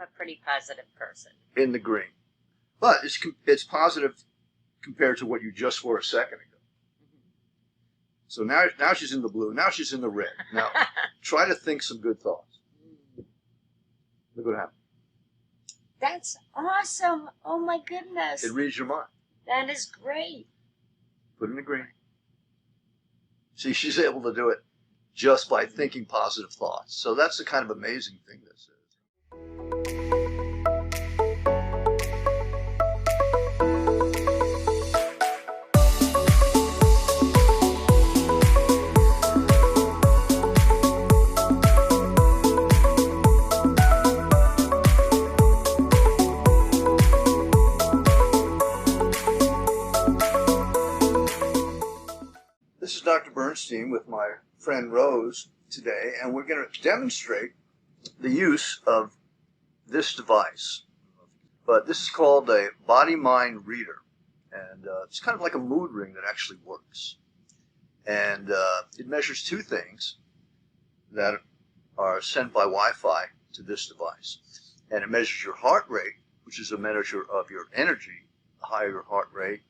a pretty positive person. In the green. But it's positive compared to what you just wore a second ago. So now she's in the blue. Now she's in the red. Now try to think some good thoughts. Look what happened. That's awesome. Oh my goodness. It reads your mind. That is great. Put it in the green. See, she's able to do it just by thinking positive thoughts. So that's the kind of amazing thing this is. This is Dr. Bernstein with my friend Rose today, and we're going to demonstrate the use of this device. But this is called a body-mind reader, and it's kind of like a mood ring that actually works. And it measures two things that are sent by Wi-Fi to this device. And it measures your heart rate, which is a measure of your energy. The higher your heart rate,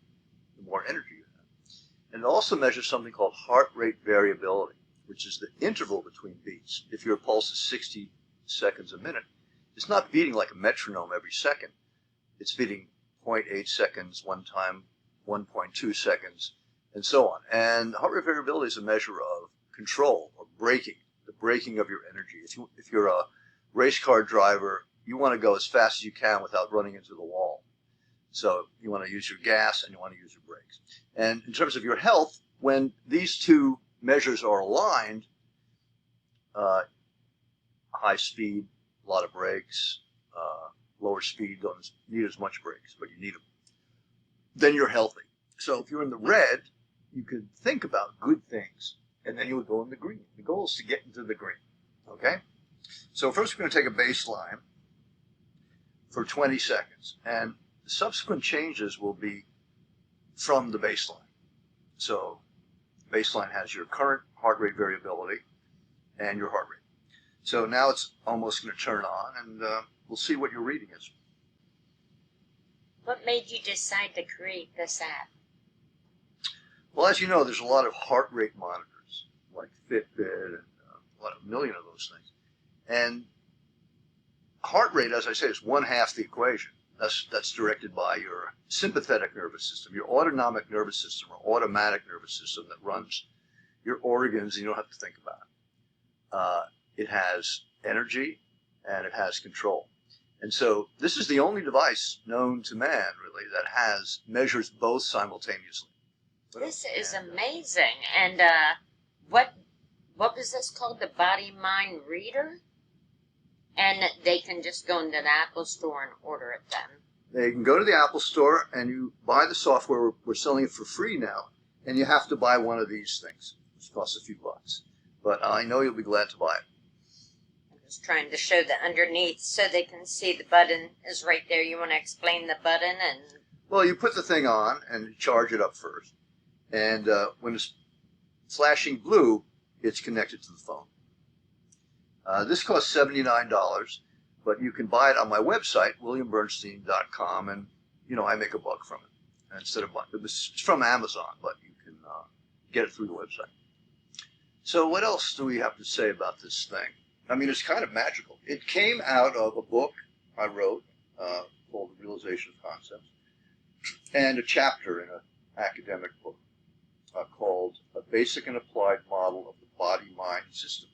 the more energy you have. And it also measures something called heart rate variability, which is the interval between beats. If your pulse is 60 seconds a minute, it's not beating like a metronome every second. It's beating 0.8 seconds one time, 1.2 seconds, and so on. And heart rate variability is a measure of control or braking, the braking of your energy. If you're a race car driver, you want to go as fast as you can without running into the wall. So you want to use your gas and you want to use your brakes. And in terms of your health, when these two measures are aligned, high speed, a lot of brakes, lower speed, don't need as much brakes, but you need them, then you're healthy. So if you're in the red, you can think about good things, and then you would go in the green. The goal is to get into the green, okay? So first we're going to take a baseline for 20 seconds, and the subsequent changes will be from the baseline. So baseline has your current heart rate variability and your heart rate. So now it's almost going to turn on, and we'll see what your reading is. What made you decide to create this app? Well, as you know, there's a lot of heart rate monitors, like Fitbit and a million of those things. And heart rate, as I say, is one half the equation. That's directed by your sympathetic nervous system, your autonomic nervous system or automatic nervous system that runs your organs and you don't have to think about it. It has energy and it has control. And so this is the only device known to man, really, that measures both simultaneously. This is amazing. And what was this called? The body-mind reader? And they can just go into the Apple Store and order it then. They can go to the Apple Store and you buy the software. We're selling it for free now. And you have to buy one of these things, which costs a few bucks. But I know you'll be glad to buy it. I'm just trying to show the underneath so they can see the button is right there. You want to explain the button? And well, you put the thing on and you charge it up first. And when it's flashing blue, it's connected to the phone. This costs $79, but you can buy it on my website, williambernstein.com, and, I make a buck from it. And instead of buying it's from Amazon, but you can get it through the website. So what else do we have to say about this thing? I mean, it's kind of magical. It came out of a book I wrote called The Realization of Concepts, and a chapter in an academic book called A Basic and Applied Model of the Body-Mind System.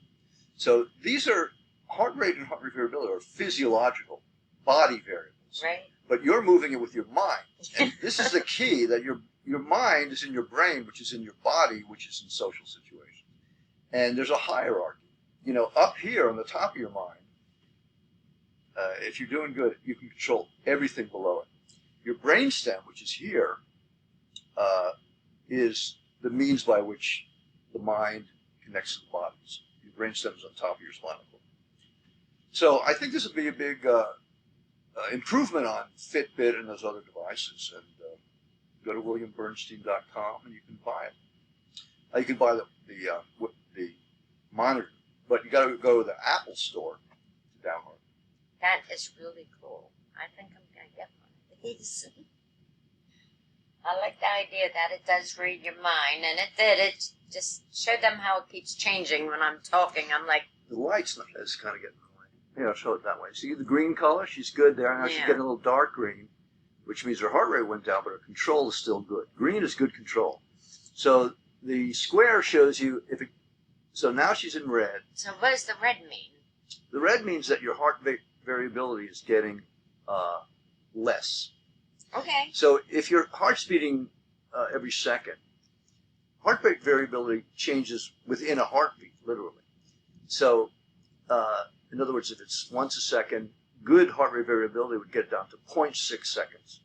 So these are, heart rate and heart rate variability are physiological body variables. right? But you're moving it with your mind. And this is the key, that your mind is in your brain, which is in your body, which is in social situations. And there's a hierarchy. Up here on the top of your mind, if you're doing good, you can control everything below it. Your brainstem, which is here, is the means by which the mind connects to the body. Your brainstem is on top of your spinal cord. So I think this would be a big improvement on Fitbit and those other devices. And go to williambernstein.com and you can buy it. You can buy the monitor, but you got to go to the Apple Store to download it. That is really cool. I think I'm going to get one of these. I like the idea that it does read your mind, and it did. It just showed them how it keeps changing when I'm talking. I'm like, The light's not, it's kind of getting annoying. Here, I'll show it that way. See the green color? She's good there. Now she's Yeah. getting a little dark green, which means her heart rate went down, but her control is still good. Green is good control. So the square shows you if it. So now she's in red. so what does the red mean? The red means that your heart variability is getting less. Okay. So if your heart's beating every second, heart rate variability changes within a heartbeat, literally. So, in other words, if it's once a second, good heart rate variability would get down to 0.6 seconds.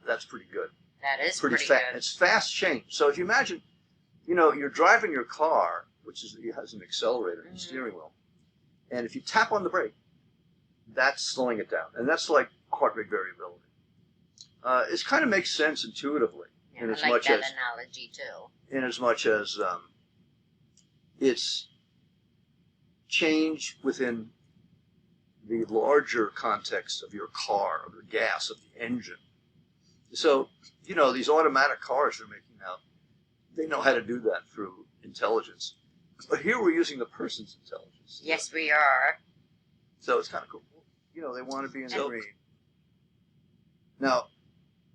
That's pretty good. That is pretty good. good. It's fast change. So if you imagine, you're driving your car, which has an accelerator and steering wheel, and if you tap on the brake, that's slowing it down, and that's like heart rate variability. It kind of makes sense intuitively, Yeah, I like that analogy too. in as much as it's change within the larger context of your car, of the gas, of the engine. So, these automatic cars they're making now, they know how to do that through intelligence. But here we're using the person's intelligence. Yes, we are. So it's kind of cool. They want to be in the green. Now,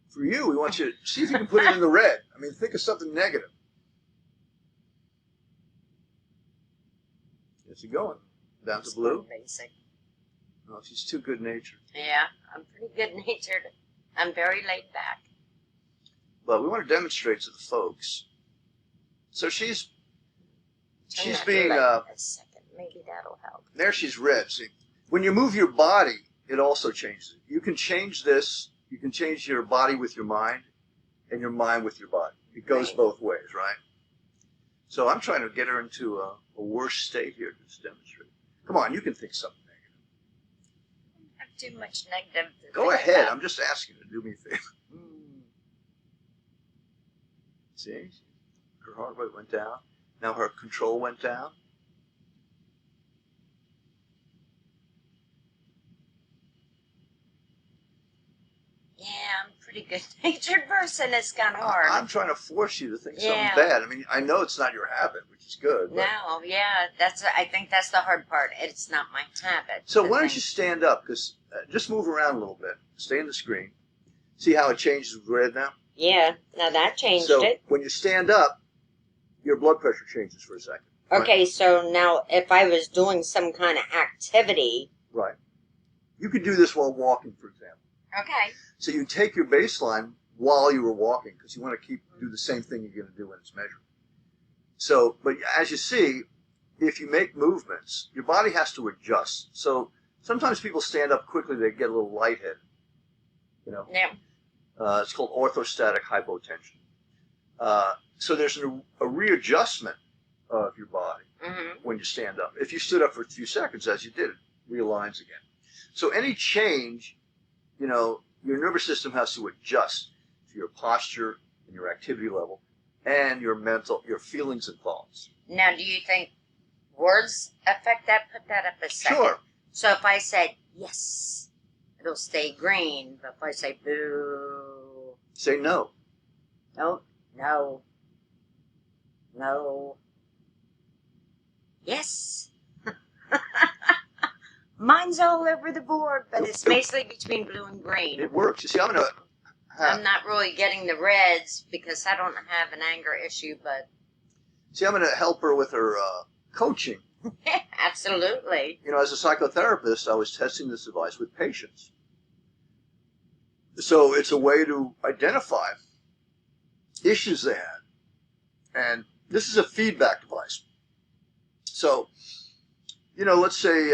for you, we want you to see if you can put it in the red. I mean, think of something negative. Is it going? Down to blue? Basic. No, she's too good-natured. Yeah, I'm pretty good-natured. I'm very laid back. But we want to demonstrate to the folks. So she's being a second. Maybe that'll help. there. She's red. See, when you move your body, it also changes it. You can change this. You can change your body with your mind, and your mind with your body. It goes both ways, right? So I'm trying to get her into a worse state here to demonstrate. Come on, you can think something negative. I have too much negative to Go think ahead. about. I'm just asking you to do me a favor. See? Her heart rate went down. Now her control went down. Yeah, I'm a pretty good-natured person. It's kind of hard. I'm trying to force you to think something bad. I mean, I know it's not your habit, which is good. But... No, yeah, I think that's the hard part. It's not my habit. So why don't you stand up? Because just move around a little bit. Stay in the screen. See how it changes with red now? Yeah, now that changed so it. When you stand up, your blood pressure changes for a second. Okay, right? So now if I was doing some kind of activity. Right. You could do this while walking, for example. Okay. So you take your baseline while you were walking because you want to do the same thing you're going to do when it's measured. So, but as you see, if you make movements, your body has to adjust. So sometimes people stand up quickly, they get a little lightheaded. Yeah. It's called orthostatic hypotension. So there's a readjustment of your body when you stand up. If you stood up for a few seconds, as you did, it realigns again. So any change, your nervous system has to adjust to your posture and your activity level and your feelings and thoughts. Now, do you think words affect that? Put that up a second. Sure. So if I said yes, it'll stay green. But if I say boo. Say no. No. No. No. Yes. Mine's all over the board, but it's basically between blue and green. It works. You see, I'm not really getting the reds because I don't have an anger issue, but... See, I'm going to help her with her coaching. Absolutely. As a psychotherapist, I was testing this device with patients. So it's a way to identify issues they had. And this is a feedback device. So, let's say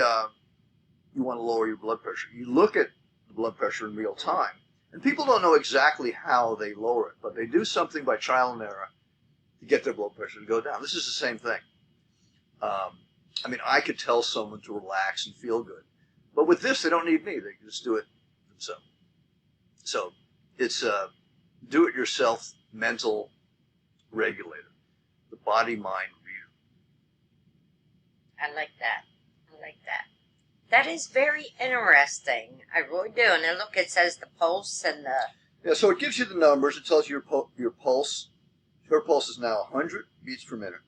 you want to lower your blood pressure. You look at the blood pressure in real time. And people don't know exactly how they lower it, but they do something by trial and error to get their blood pressure to go down. This is the same thing. I could tell someone to relax and feel good. But with this, they don't need me. They can just do it themselves. So it's a do-it-yourself mental regulator, the body-mind reader. I like that. That is very interesting. I really do. And then look, it says the pulse and the... Yeah, so it gives you the numbers. It tells you your pulse. Her pulse is now 100 beats per minute.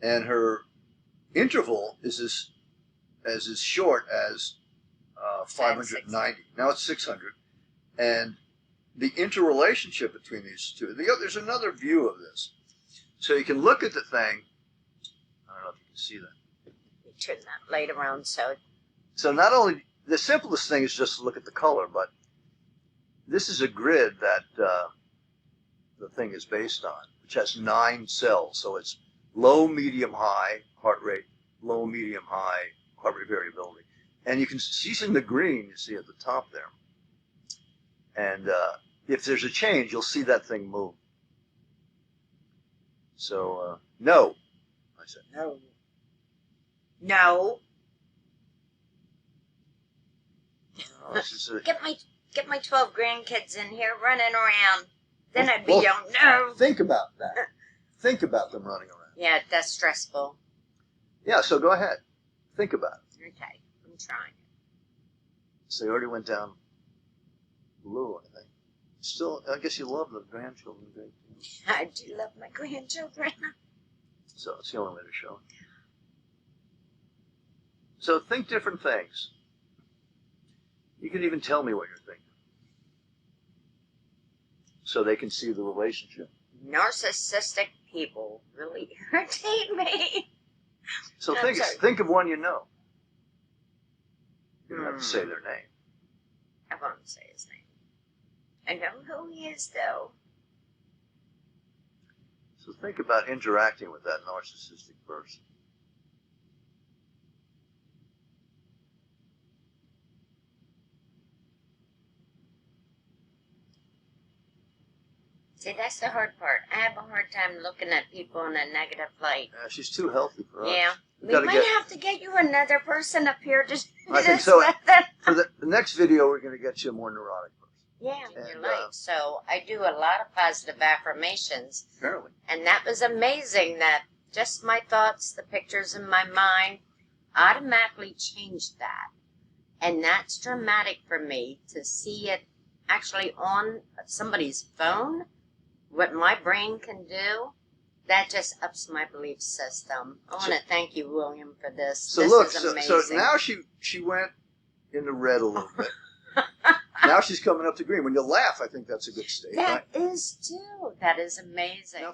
And her interval is as short as 590. Now it's 600. And the interrelationship between these two, there's another view of this. So you can look at the thing. I don't know if you can see that. You turn that light around so... So not only, the simplest thing is just to look at the color, but this is a grid that the thing is based on, which has 9 cells. So it's low, medium, high heart rate, low, medium, high heart rate variability. And you can see in the green, you see at the top there. And if there's a change, you'll see that thing move. So, no, I said. No. No. Oh, this is Get my 12 grandkids in here running around. Then I'd be well, yelling, no. Think about that. Think about them running around. Yeah, that's stressful. Yeah, so go ahead. Think about it. Okay, I'm trying. So you already went down blue, I think. Still, I guess you love the grandchildren. I do love my grandchildren. So it's the only way to show it. So think different things. You can even tell me what you're thinking, so they can see the relationship. Narcissistic people really irritate me. So think of one you know. You don't have to say their name. I won't say his name. I know who he is, though. So think about interacting with that narcissistic person. See, that's the hard part. I have a hard time looking at people in a negative light. Yeah, she's too healthy for us. Yeah. We might have to get you another person up here to I think so. For the next video, we're going to get you a more neurotic person. Yeah, you're right. So I do a lot of positive affirmations. Apparently. And that was amazing that just my thoughts, the pictures in my mind, automatically changed that. And that's dramatic for me to see it actually on somebody's phone, what my brain can do. That just ups my belief system. I want to thank you, William, for this. So this look, is amazing. so now she went into red a little bit. Now she's coming up to green. When you laugh, I think that's a good state. That is too. That is amazing. Now,